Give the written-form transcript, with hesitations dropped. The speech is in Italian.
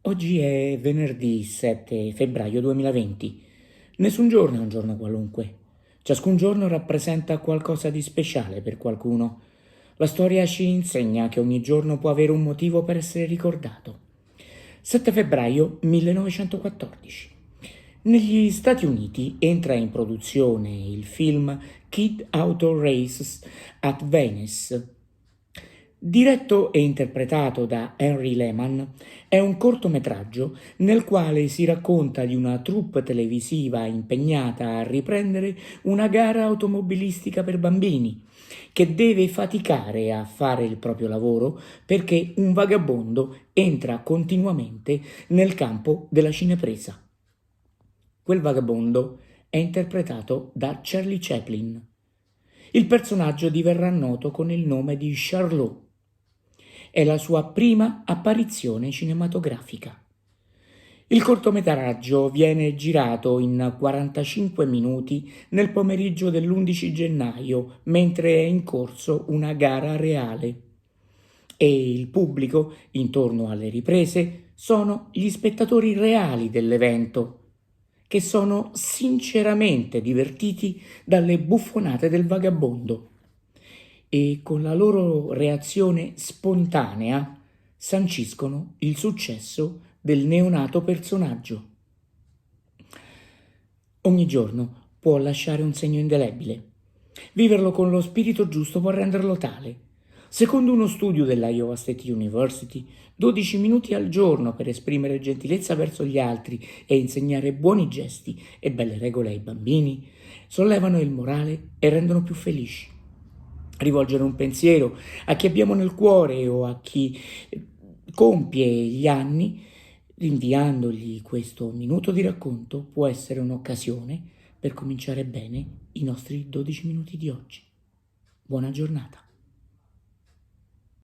Oggi è venerdì 7 febbraio 2020. Nessun giorno è un giorno qualunque. Ciascun giorno rappresenta qualcosa di speciale per qualcuno. La storia ci insegna che ogni giorno può avere un motivo per essere ricordato. 7 febbraio 1914. Negli Stati Uniti entra in produzione il film Kid Auto Races at Venice. Diretto e interpretato da Henry Lehman, è un cortometraggio nel quale si racconta di una troupe televisiva impegnata a riprendere una gara automobilistica per bambini, che deve faticare a fare il proprio lavoro perché un vagabondo entra continuamente nel campo della cinepresa. Quel vagabondo è interpretato da Charlie Chaplin. Il personaggio diverrà noto con il nome di Charlot. È la sua prima apparizione cinematografica. Il cortometraggio viene girato in 45 minuti nel pomeriggio dell'11 gennaio, mentre è in corso una gara reale. E il pubblico, intorno alle riprese, sono gli spettatori reali dell'evento, che sono sinceramente divertiti dalle buffonate del vagabondo e con la loro reazione spontanea sanciscono il successo del neonato personaggio. Ogni giorno può lasciare un segno indelebile. Viverlo con lo spirito giusto può renderlo tale. Secondo uno studio della Iowa State University, 12 minuti al giorno per esprimere gentilezza verso gli altri e insegnare buoni gesti e belle regole ai bambini sollevano il morale e rendono più felici. Rivolgere un pensiero a chi abbiamo nel cuore o a chi compie gli anni, rinviandogli questo minuto di racconto, può essere un'occasione per cominciare bene i nostri 12 minuti di oggi. Buona giornata.